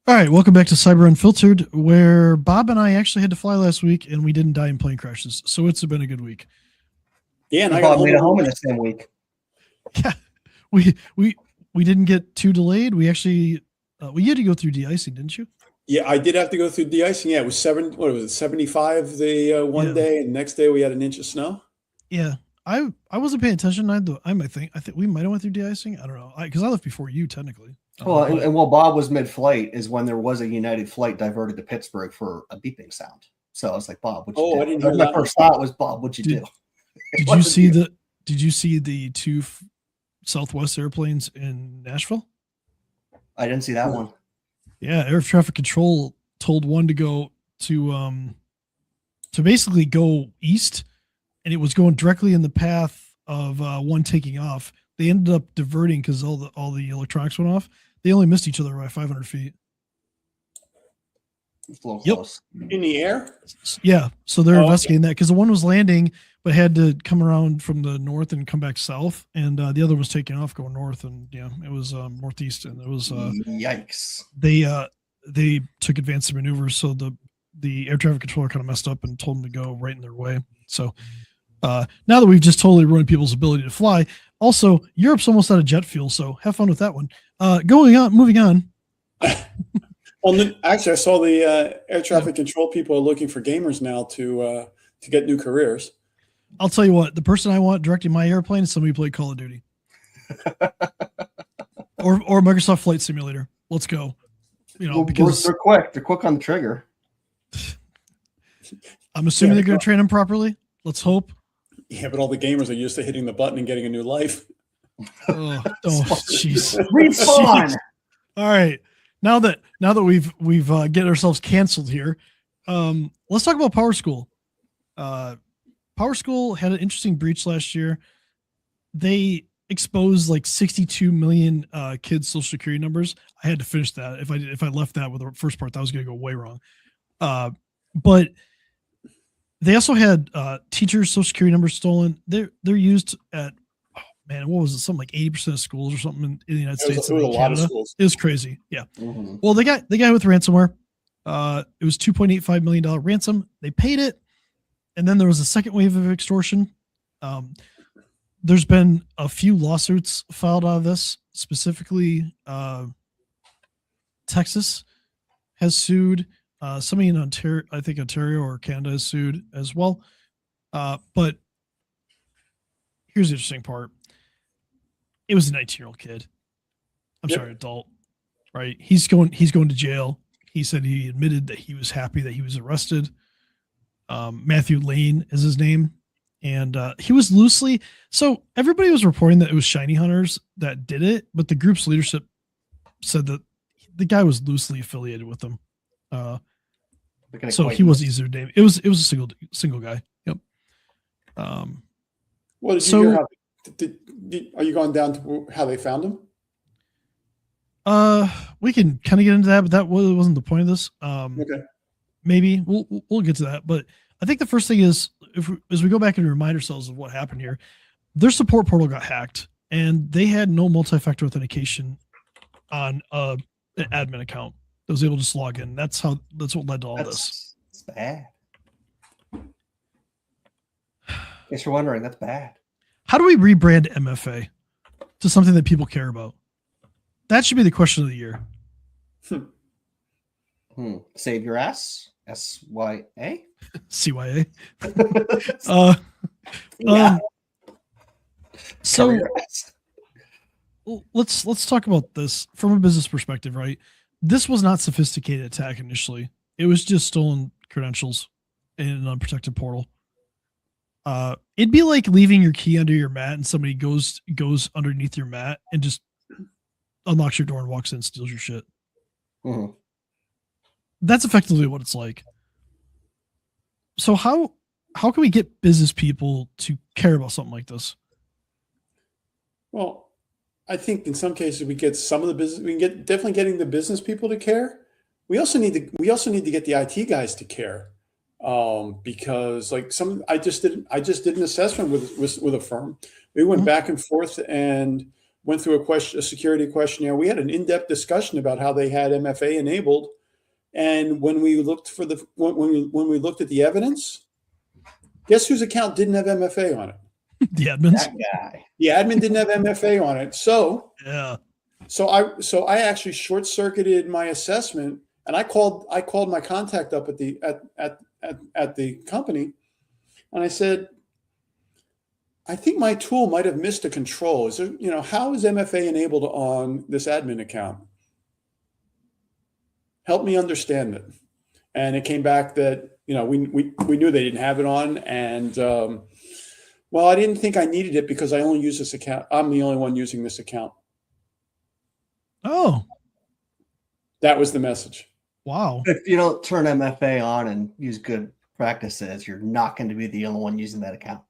All right, welcome back to Cyber Unfiltered, where Bob and I actually had to fly last week, and we didn't die in plane crashes, so it's been a good week. Yeah, and I Bob made it home in the same week. Yeah, we didn't get too delayed. We actually you had to go through de-icing, didn't you? Yeah, I did have to go through de-icing. Yeah, it was 75 the one day, and next day we had an inch of snow. Yeah, I wasn't paying attention. I think we might have went through de-icing. I don't know, because I left before you technically. Well, and while Bob was mid-flight is when there was a United flight diverted to Pittsburgh for a beeping sound. So I was like, Bob, what'd you do? I didn't hear My that. first thought was, Bob, what'd you do? Did you see the two Southwest airplanes in Nashville? I didn't see that one. Yeah, air traffic control told one to go to basically go east, and it was going directly in the path of one taking off. They ended up diverting because all the electronics went off. They only missed each other by 500 feet. It's a little close. In the air? Yeah, so they're investigating that because the one was landing but had to come around from the north and come back south, and the other was taking off going north, and yeah, it was northeast, and it was yikes. They took advanced maneuvers, so the air traffic controller kind of messed up and told them to go right in their way. So now that we've just totally ruined people's ability to fly. Also, Europe's almost out of jet fuel, so have fun with that one. Moving on. Well, actually, I saw the air traffic control people are looking for gamers now to get new careers. I'll tell you what, the person I want directing my airplane is somebody who played Call of Duty. or Microsoft Flight Simulator. Let's go. Because they're quick. They're quick on the trigger. I'm assuming they're going to train them properly. Let's hope. Yeah, but all the gamers are used to hitting the button and getting a new life. Oh, jeez. Respawn. All right. Now that we've get ourselves canceled here, let's talk about Power School. Power School had an interesting breach last year. They exposed like 62 million kids' social security numbers. I had to finish that. If I left that with the first part, that was going to go way wrong. But they also had teachers' social security numbers stolen. They're used at what was it? Something like 80% of schools or something in the United States. It was a lot of schools. It was crazy. Yeah. Mm-hmm. Well, they got with ransomware. It was $2.85 million ransom. They paid it, and then there was a second wave of extortion. There's been a few lawsuits filed out of this. Specifically, Texas has sued. Somebody in Ontario, I think Ontario or Canada, has sued as well. But here's the interesting part. It was a 19-year-old kid. I'm sorry, adult. Right? He's going to jail. He said he admitted that he was happy that he was arrested. Matthew Lane is his name. And he was loosely, so everybody was reporting that it was Shiny Hunters that did it, but the group's leadership said that the guy was loosely affiliated with them. So he was easier to name. It was a single guy. Yep. What did you hear? Are you going down to how they found him? We can kind of get into that, but that wasn't the point of this. Okay. Maybe we'll get to that, but I think the first thing is as we go back and remind ourselves of what happened here, their support portal got hacked, and they had no multi-factor authentication on an admin account that was able to just log in. That's what led to all this. That's bad. In case you're wondering, that's bad. How do we rebrand MFA to something that people care about? That should be the question of the year. Save your ass. SYA. CYA. Yeah. So let's talk about this from a business perspective, right? This was not sophisticated attack initially. It was just stolen credentials in an unprotected portal. It'd be like leaving your key under your mat and somebody goes underneath your mat and just unlocks your door and walks in and steals your shit. Mm-hmm. That's effectively what it's like. So how can we get business people to care about something like this? Well, I think in some cases we get some of the business. We can get definitely getting the business people to care. We also need to get the IT guys to care, because like I just did an assessment with a firm. We went back and forth, and went through a security questionnaire. We had an in-depth discussion about how they had MFA enabled. And when we looked when we looked at the evidence, guess whose account didn't have MFA on it? The admins. That guy. The admin didn't have MFA on it. So Yeah. So I actually short circuited my assessment, and I called my contact up at the company, and I said, I think my tool might have missed a control. Is there, how is MFA enabled on this admin account? Help me understand it. And it came back that we knew they didn't have it on, and well, I didn't think I needed it because I only use this account. I'm the only one using this account. Oh, that was the message. Wow. If you don't turn MFA on and use good practices, you're not going to be the only one using that account.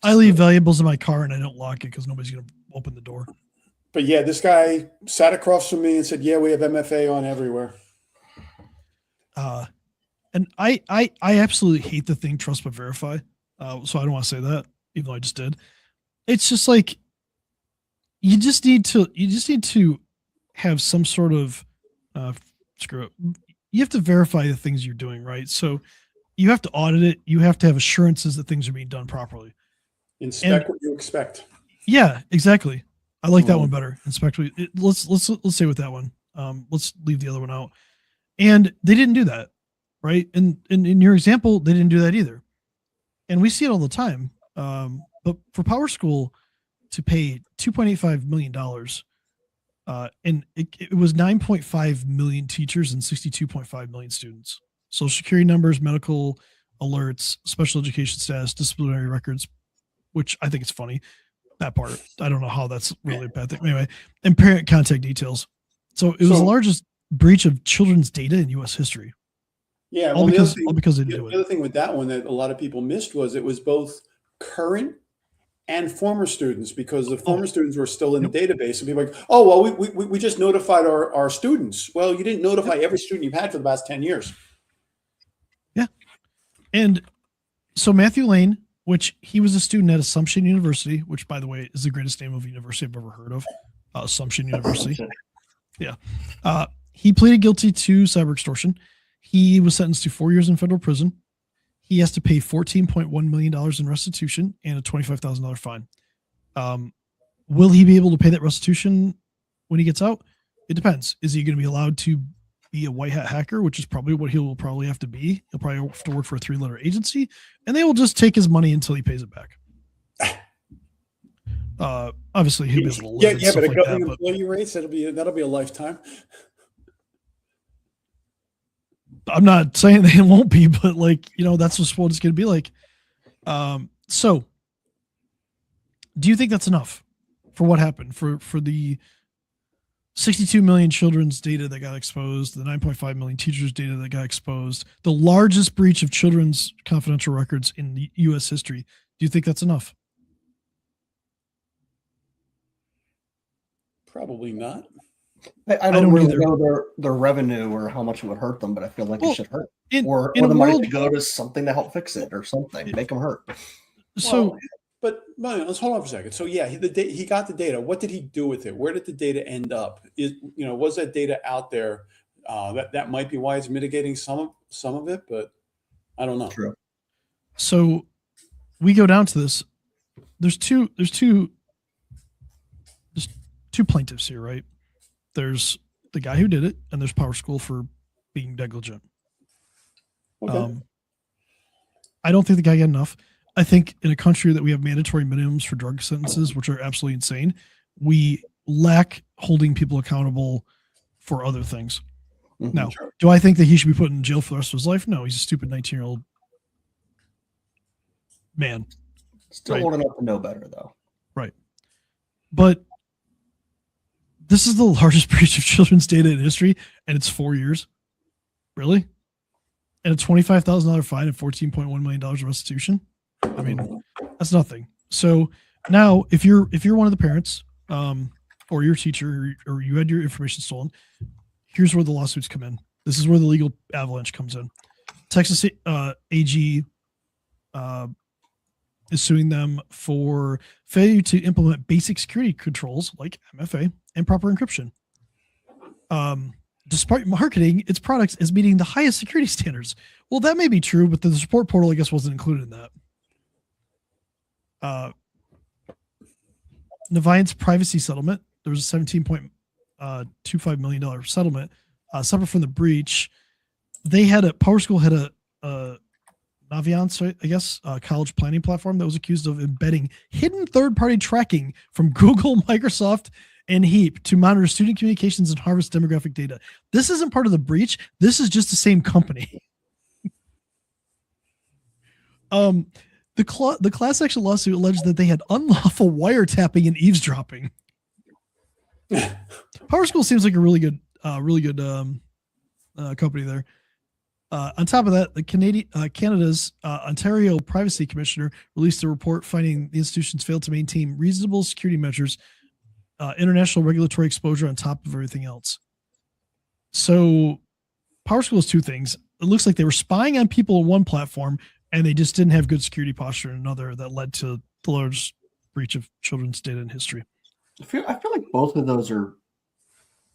I leave valuables in my car and I don't lock it because nobody's going to open the door. But yeah, this guy sat across from me and said, yeah, we have MFA on everywhere. And I absolutely hate the thing trust but verify. So I don't want to say that, even though I just did. It's just like you just need to have some sort of screw it. You have to verify the things you're doing, right? So you have to audit it. You have to have assurances that things are being done properly. Inspect what you expect. Yeah, exactly. I like that one better. Inspect what let's stay with that one. Let's leave the other one out. And they didn't do that, right? And in your example, they didn't do that either. And we see it all the time. But for Power School to pay $2.85 million, and it was 9.5 million teachers and 62.5 million students. Social security numbers, medical alerts, special education status, disciplinary records, which I think is funny. That part, I don't know how that's really a bad thing. Anyway, and parent contact details. So it was the largest breach of children's data in U.S. history. Yeah, all because they didn't do it. The other thing with that one that a lot of people missed was it was both current and former students, because the former students were still in the database, and people are like, oh, well, we just notified our students. Well, you didn't notify every student you've had for the past 10 years. Yeah. And so Matthew Lane, which he was a student at Assumption University, which, by the way, is the greatest name of university I've ever heard of, Assumption University. Yeah. He pleaded guilty to cyber extortion. He was sentenced to 4 years in federal prison. He has to pay $14.1 million in restitution and a $25,000 fine. Will he be able to pay that restitution when he gets out? It depends. Is he going to be allowed to be a white hat hacker, which is probably what he'll probably have to be? He'll probably have to work for a 3-letter agency, and they will just take his money until he pays it back. Obviously, he'll be able to live. Yeah, but a government employee rates, that'll be a lifetime. I'm not saying they won't be, but that's just what it's going to be like. So do you think that's enough for what happened for the 62 million children's data that got exposed, the 9.5 million teachers data that got exposed, the largest breach of children's confidential records in the U.S. history? Do you think that's enough? Probably not. I don't really know their revenue or how much it would hurt them, but I feel like it should hurt. Or the money to go to something to help fix it or something, make them hurt. So, but let's hold on for a second. So yeah, he got the data. What did he do with it? Where did the data end up? Was that data out there? That might be why it's mitigating some of it, but I don't know. True. So we go down to this. There's two plaintiffs here, right? There's the guy who did it, and there's Power School for being negligent. Okay. I don't think the guy got enough. I think in a country that we have mandatory minimums for drug sentences, which are absolutely insane, we lack holding people accountable for other things. Mm-hmm. Now, do I think that he should be put in jail for the rest of his life? No, he's a stupid 19-year-old man. Still old enough to know better, though. Right. But this is the largest breach of children's data in history, and it's 4 years. Really? And a $25,000 fine and $14.1 million of restitution? I mean, that's nothing. So now, if you're one of the parents, or your teacher, or you had your information stolen, here's where the lawsuits come in. This is where the legal avalanche comes in. Texas AG is suing them for failure to implement basic security controls like MFA and proper encryption. Despite marketing its products as meeting the highest security standards. Well, that may be true, but the support portal, I guess, wasn't included in that. Navant's privacy settlement, there was a $17.25 million settlement separate from the breach. They had PowerSchool had a Navient, I guess, college planning platform that was accused of embedding hidden third-party tracking from Google, Microsoft, and Heap to monitor student communications and harvest demographic data. This isn't part of the breach. This is just the same company. The class action lawsuit alleged that they had unlawful wiretapping and eavesdropping. PowerSchool seems like a really good company there. On top of that, Canada's Ontario Privacy Commissioner released a report finding the institutions failed to maintain reasonable security measures, international regulatory exposure on top of everything else. So PowerSchool is two things. It looks like they were spying on people on one platform, and they just didn't have good security posture in another that led to the largest breach of children's data in history. I feel like both of those are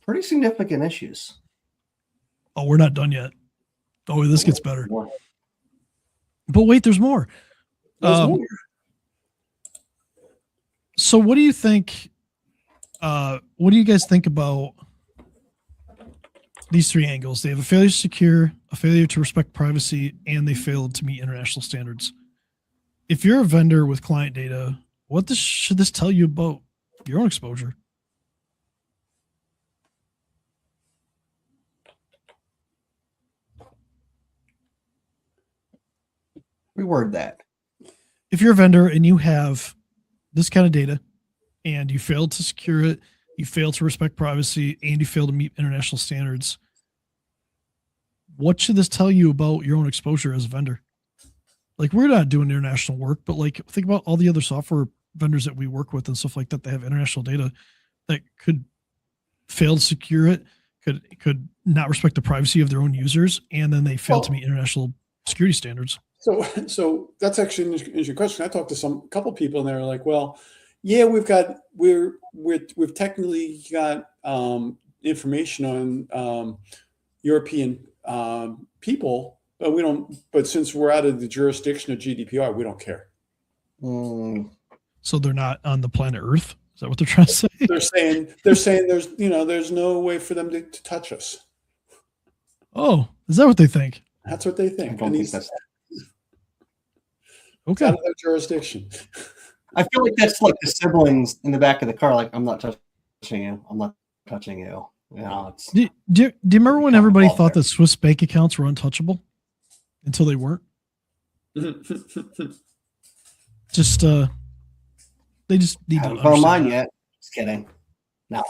pretty significant issues. Oh, we're not done yet. Oh, this gets better. But wait, there's more. So what do you think? What do you guys think about these three angles? They have a failure to secure, a failure to respect privacy, and they failed to meet international standards. If you're a vendor with client data, should this tell you about your own exposure? Reword that. If you're a vendor and you have this kind of data and you failed to secure it, you fail to respect privacy, and you fail to meet international standards, what should this tell you about your own exposure as a vendor? Like, we're not doing international work, but like, think about all the other software vendors that we work with and stuff like that. They have international data that could fail to secure it, could not respect the privacy of their own users, and then they fail to meet international security standards. So that's actually an interesting question. I talked to a couple people, and they're like, "Well, yeah, we've technically got information on European people, but we don't. But since we're out of the jurisdiction of GDPR, we don't care." So they're not on the planet Earth. Is that what they're trying to say? They're saying there's no way for them to touch us. Oh, is that what they think? That's what they think. I don't think that's okay. Out of their jurisdiction. I feel like that's like the siblings in the back of the car. Like, I'm not touching you. I'm not touching you. You know, do you remember when everybody thought that Swiss bank accounts were untouchable until they weren't? Just they just need to understand mine yet. Just kidding. No.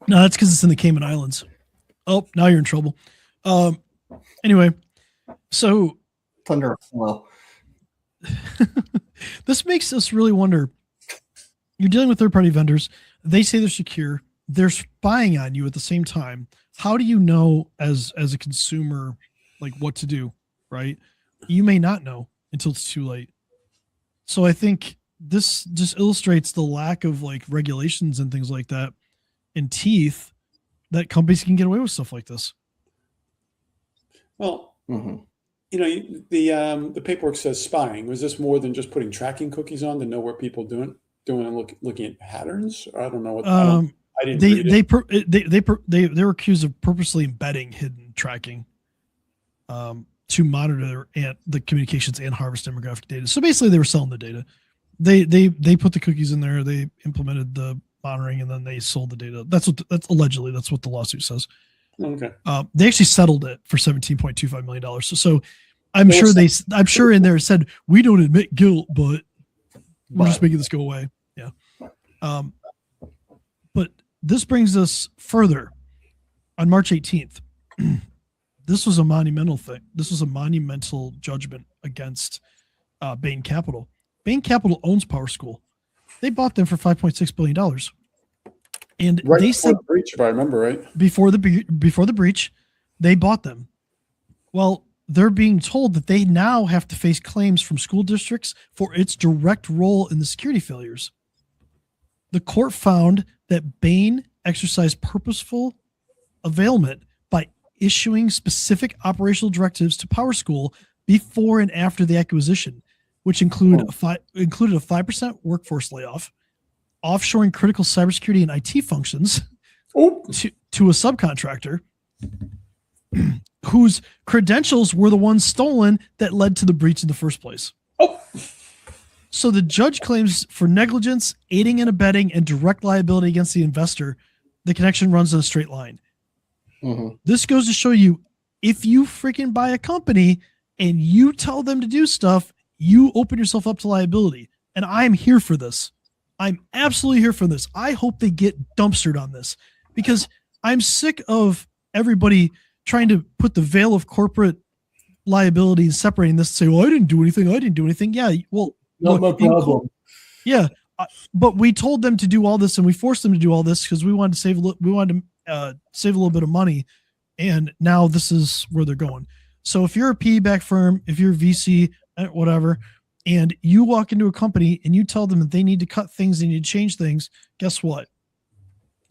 No, that's because it's in the Cayman Islands. Oh, now you're in trouble. Anyway, so thunder. Well, this makes us really wonder. You're dealing with third-party vendors. They say they're secure. They're spying on you at the same time. How do you know as a consumer, like, what to do, right? You may not know until it's too late. So I think this just illustrates the lack of like regulations and things like that and teeth that companies can get away with stuff like this. Well, the paperwork says spying. Was this more than just putting tracking cookies on to know what people doing and looking at patterns? Or I don't know what. I didn't read it. They were accused of purposely embedding hidden tracking to monitor the communications and harvest demographic data. So basically, they were selling the data. They put the cookies in there. They implemented the monitoring, and then they sold the data. That's allegedly that's what the lawsuit says. Okay. They actually settled it for $17.25 million. So I'm sure in there it said, we don't admit guilt, but we're just making this go away. Yeah. But this brings us further. On March 18th, this was a monumental thing. This was a monumental judgment against Bain Capital. Bain Capital owns PowerSchool. They bought them for $5.6 billion. And right they said the breach, if I remember right, before the breach, they bought them. Well, they're being told that they now have to face claims from school districts for its direct role in the security failures. The court found that Bain exercised purposeful availment by issuing specific operational directives to PowerSchool before and after the acquisition, which included a 5% workforce layoff, offshoring critical cybersecurity and IT functions to a subcontractor whose credentials were the ones stolen that led to the breach in the first place. So the judge claims for negligence, aiding and abetting, and direct liability against the investor, the connection runs in a straight line. Mm-hmm. This goes to show you, if you freaking buy a company and you tell them to do stuff, you open yourself up to liability. And I'm here for this. I'm absolutely here for this. I hope they get dumpstered on this, because I'm sick of everybody trying to put the veil of corporate liability and separating this and say, well, I didn't do anything. Yeah, well, not my problem. Yeah, but we told them to do all this, and we forced them to do all this because we wanted to save a little bit of money, and now this is where they're going. So if you're a PE-backed firm, if you're a VC, whatever, and you walk into a company and you tell them that they need to cut things, they need to change things, guess what?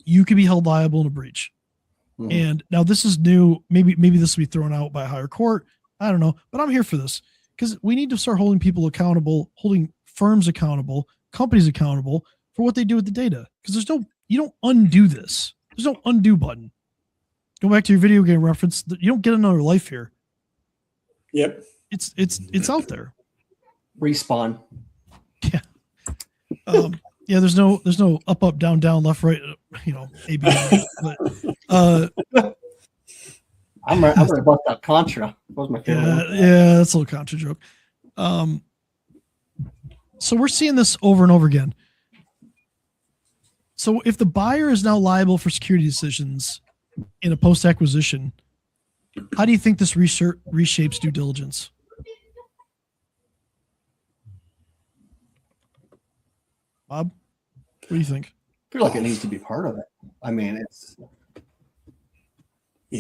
You could be held liable in a breach. Mm-hmm. And now this is new. Maybe this will be thrown out by a higher court. I don't know, but I'm here for this, because we need to start holding people accountable, holding firms accountable, companies accountable for what they do with the data. Because you don't undo this. There's no undo button. Go back to your video game reference. You don't get another life here. Yep. It's out there. Respawn. Yeah. Yeah. There's no up, down, down, left, right. A, B. But I'm right about that Contra. That was my favorite one. Yeah, that's a little Contra joke. So we're seeing this over and over again. So if the buyer is now liable for security decisions in a post-acquisition, how do you think this reshapes due diligence? Bob, what do you think? I feel like it needs to be part of it. I mean,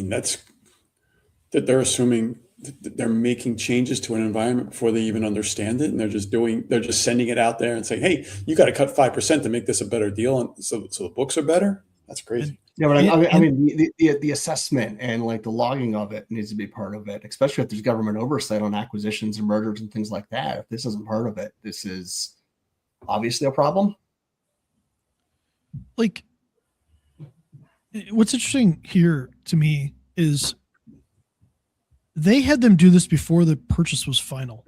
that's that they're assuming that they're making changes to an environment before they even understand it, and they're just sending it out there and saying, "Hey, you got to cut 5% to make this a better deal," and so the books are better. That's crazy. Yeah, but I mean, the assessment and like the logging of it needs to be part of it, especially if there's government oversight on acquisitions and mergers and things like that. If this isn't part of it, this is obviously a problem. Like, what's interesting here to me is they had them do this before the purchase was final,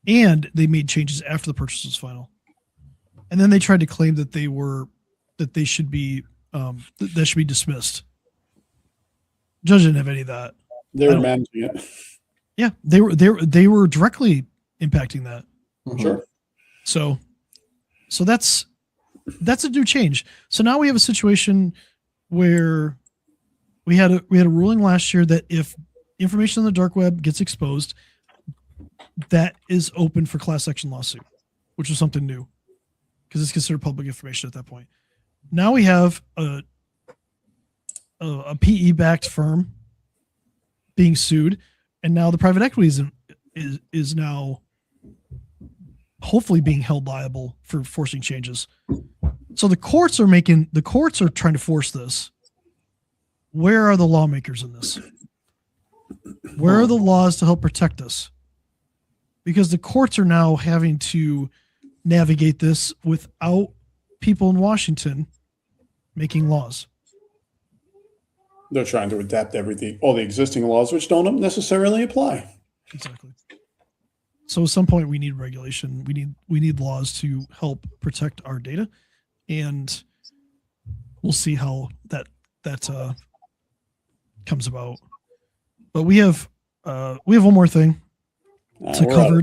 and they made changes after the purchase was final, and then they tried to claim that they should be that should be dismissed. Judge didn't have any of that. They were managing it. Yeah, they were directly impacting that. Mm-hmm. Sure. So that's a new change. So now we have a situation where we had a ruling last year that if information on the dark web gets exposed, that is open for class action lawsuit, which is something new because it's considered public information at that point. Now we have a PE-backed firm being sued, and now the private equity is now hopefully being held liable for forcing changes. So the courts are trying to force this. Where are the lawmakers in this? Where are the laws to help protect us? Because the courts are now having to navigate this without people in Washington making laws. They're trying to adapt all the existing laws, which don't necessarily apply. Exactly. So at some point we need regulation. We need laws to help protect our data, and we'll see how that comes about. But we have one more thing to cover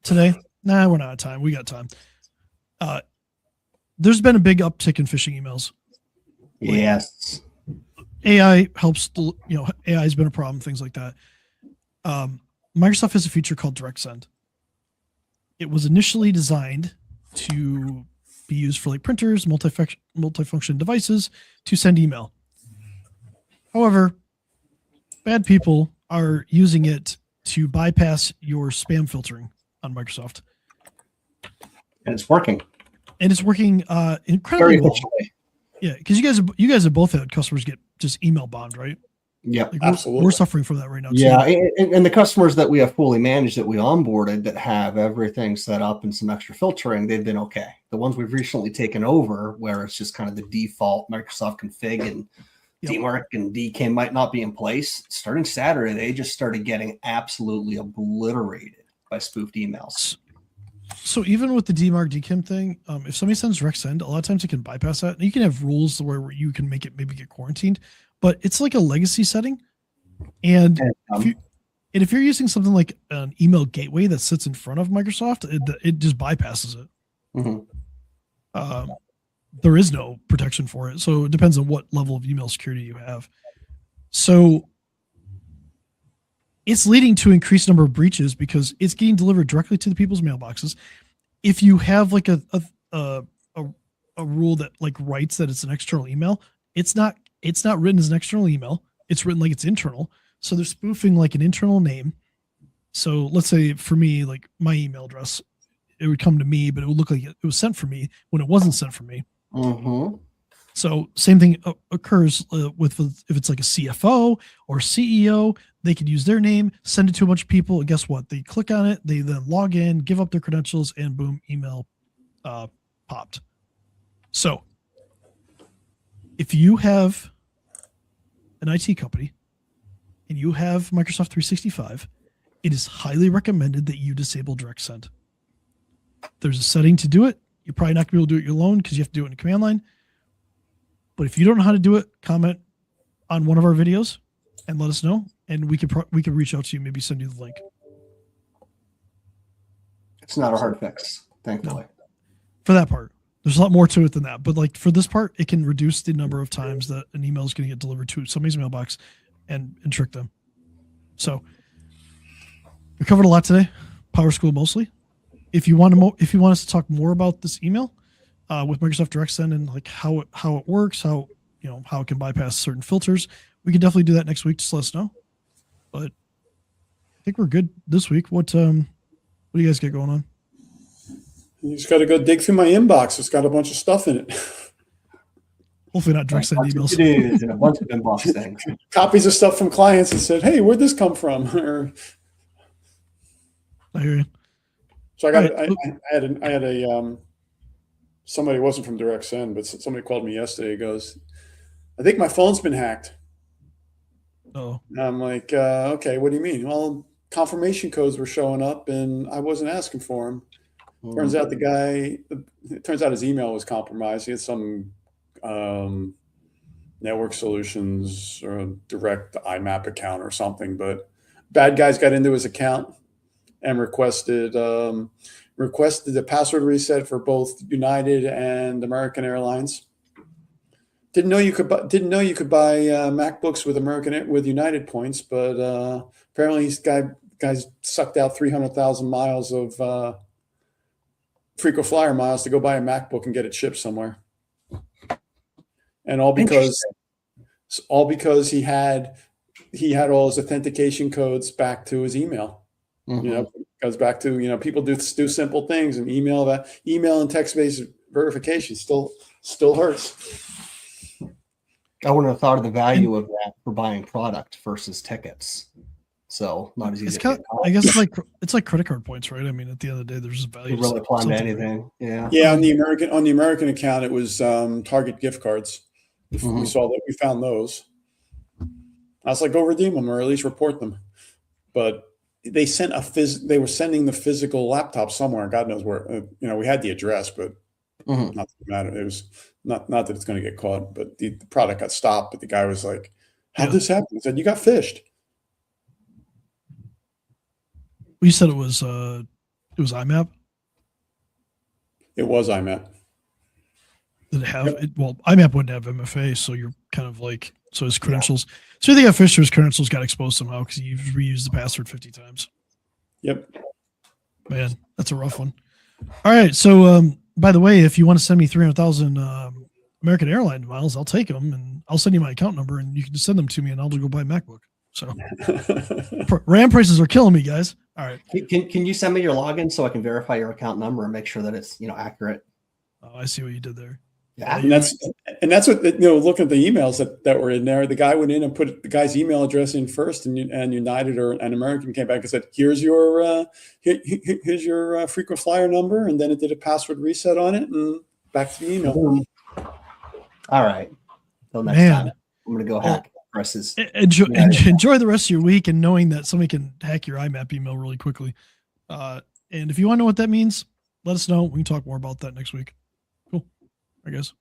today. Nah, we're not out of time. We got time. There's been a big uptick in phishing emails. Yes. AI helps. AI has been a problem. Things like that. Microsoft has a feature called Direct Send. It was initially designed to be used for like printers, multifunction devices to send email. However, bad people are using it to bypass your spam filtering on Microsoft, And it's working and it's working very incredibly well. efficiently. Yeah, because you guys have both had customers get just email bombed, right? Yep. Like Absolutely. we're suffering from that right now. Yeah, too. and the customers that we have fully managed that we onboarded that have everything set up and some extra filtering, they've been okay. The ones we've recently taken over, where it's just kind of the default Microsoft config and Yep. DMARC and DK might not be in place. Starting Saturday, they just started getting absolutely obliterated by spoofed emails. So even with the DMARC DKIM thing, if somebody sends direct send, a lot of times it can bypass that. And you can have rules where you can make it maybe get quarantined, but it's like a legacy setting. And if you're using something like an email gateway that sits in front of Microsoft, it just bypasses it. Mm-hmm. There is no protection for it. So it depends on what level of email security you have. So it's leading to increased number of breaches because it's getting delivered directly to the people's mailboxes. If you have like a rule that like writes that it's an external email, it's not written as an external email. It's written like it's internal. So they're spoofing like an internal name. So let's say for me, like my email address, it would come to me, but it would look like it was sent for me when it wasn't sent for me. Mm-hmm. So same thing occurs with if it's like a CFO or CEO, they could use their name, send it to a bunch of people, and guess what? They click on it, they then log in, give up their credentials, and boom, email popped. So if you have an IT company and you have Microsoft 365, it is highly recommended that you disable direct send. There's a setting to do it. You're probably not going to be able to do it alone because you have to do it in a command line. But if you don't know how to do it, comment on one of our videos and let us know, and we could reach out to you, maybe send you the link. It's not a hard fix, thankfully. No. For that part, there's a lot more to it than that. But like for this part, it can reduce the number of times that an email is going to get delivered to somebody's mailbox and trick them. So we covered a lot today. Power School mostly. If you want us to talk more about this email with Microsoft Direct Send and like how it works, how it can bypass certain filters, we can definitely do that next week. Just let us know. But I think we're good this week. What do you guys get going on? You just got to go dig through my inbox. It's got a bunch of stuff in it. Hopefully not direct send emails. It is, and a bunch of inbox things. Copies of stuff from clients that said, "Hey, where'd this come from?" I hear you. So I had a somebody wasn't from Direct Send, but somebody called me yesterday. He goes, "I think my phone's been hacked." Oh. And I'm like, okay, what do you mean? Well, confirmation codes were showing up, and I wasn't asking for them. Turns out his email was compromised. He had some network solutions or a direct IMAP account or something, but bad guys got into his account and requested the password reset for both United and American Airlines. Didn't know you could buy MacBooks with United points, but apparently these guys sucked out 300,000 miles of frequent flyer miles to go buy a MacBook and get it shipped somewhere, and all because he had all his authentication codes back to his email. Mm-hmm. Goes back to people do simple things, and email and text-based verification still hurts. I wouldn't have thought of the value of that for buying product versus tickets. So not as easy. I guess it's like credit card points, right? I mean, at the end of the day, there's a value. You really apply to anything. Right? Yeah. On the American account, it was Target gift cards. Mm-hmm. We found those. I was like, go redeem them or at least report them. But they sent they were sending the physical laptop somewhere. God knows where. We had the address, but not that it mattered. It was not that it's going to get caught, but the product got stopped. But the guy was like, "How'd this happen?" I said, "You got fished." You said it was IMAP. It was IMAP. Did it have it? Well, IMAP wouldn't have MFA, so you're kind of like his credentials. Yeah. So you think Fisher's credentials got exposed somehow because you've reused the password 50 times. Yep. Man, that's a rough one. All right. So, by the way, if you want to send me 300,000 American Airlines miles, I'll take them and I'll send you my account number and you can just send them to me and I'll just go buy a MacBook. So RAM prices are killing me, guys. All right. Can you send me your login so I can verify your account number and make sure that it's accurate? Oh, I see what you did there. Yeah. and that's what looking at the emails that were in there. The guy went in and put the guy's email address in first, and United or an American came back and said, "Here's your frequent flyer number," and then it did a password reset on it, and back to the email. All right. Till next Man. time, I'm gonna go hack presses. Enjoy the rest of your week and knowing that somebody can hack your IMAP email really quickly. And if you want to know what that means, let us know. We can talk more about that next week. Cool. I guess.